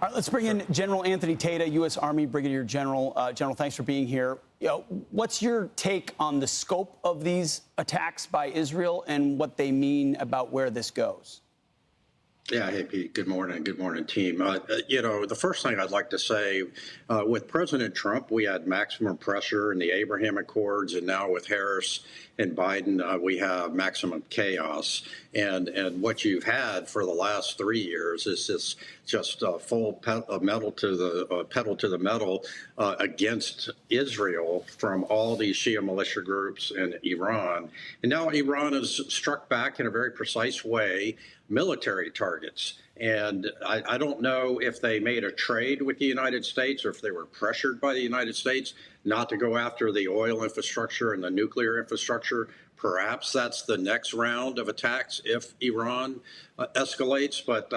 All right, let's bring in General Anthony Tata, U.S. Army Brigadier General. General, thanks for being here. What's your take on the scope of these attacks by Israel and what they mean about where this goes? Yeah, hey, Pete. Good morning. Good morning, team. The first thing I'd like to say, with President Trump, we had maximum pressure in the Abraham Accords, and now with Harris and Biden, we have maximum chaos. And what you've had for the last 3 years is this just full pedal to the metal against Israel from all these Shia militia groups and Iran. And now Iran has struck back in a very precise way military targets. And I don't know if they made a trade with the United States or if they were pressured by the United States not to go after the oil infrastructure and the nuclear infrastructure. Perhaps that's the next round of attacks if Iran escalates. But,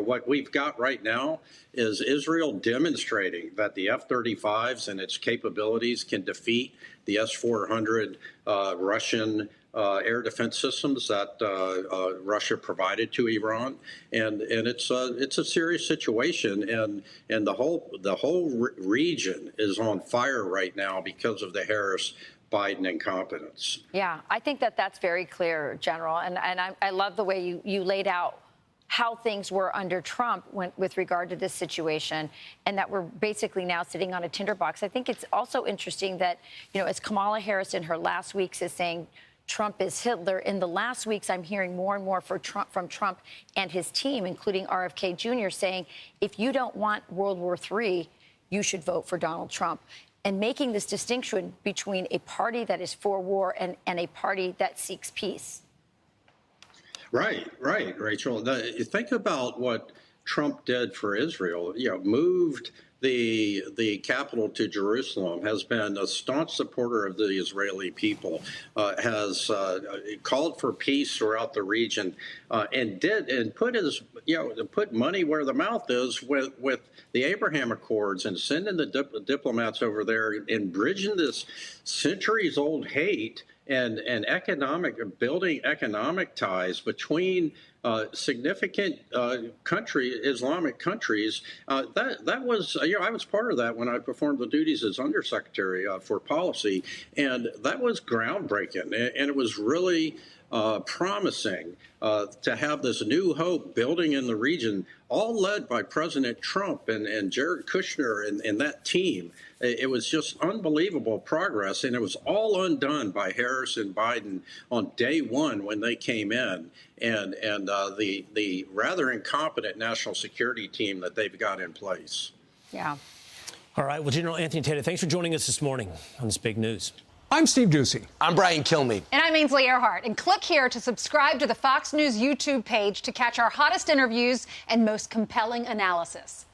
what we've got right now is Israel demonstrating that the F-35s and its capabilities can defeat the S-400 Russian air defense systems that Russia provided to Iran, and it's a serious situation, and the whole region is on fire right now because of the Harris-Biden incompetence. Yeah, I think that's very clear, General, and I love the way you laid out how things were under Trump with regard to this situation, and that we're basically now sitting on a tinderbox. I think it's also interesting that, as Kamala Harris in her last weeks is saying, Trump is Hitler. In the last weeks, I'm hearing more and more from Trump and his team, including RFK Jr., saying, if you don't want World War III, you should vote for Donald Trump. And making this distinction between a party that is for war and a party that seeks peace. Right, Rachel. Think about what Trump did for Israel. Moved the capital to Jerusalem, has been a staunch supporter of the Israeli people, has called for peace throughout the region, and put money where the mouth is with the Abraham Accords and sending the diplomats over there and bridging this centuries-old hate and building economic ties between significant Islamic countries. That was, I was part of that when I performed the duties as Undersecretary for Policy, and that was groundbreaking, and it was really promising to have this new hope building in the region, all led by President Trump and Jared Kushner and that team. It was just unbelievable progress, and it was all undone by Harris and Biden on day one when they came in, and the rather incompetent national security team that they've got in place. Yeah. All right. Well, General Anthony Tata, thanks for joining us this morning on this big news. I'm Steve Doocy. I'm Brian Kilmeade. And I'm Ainsley Earhart. And click here to subscribe to the Fox News YouTube page to catch our hottest interviews and most compelling analysis.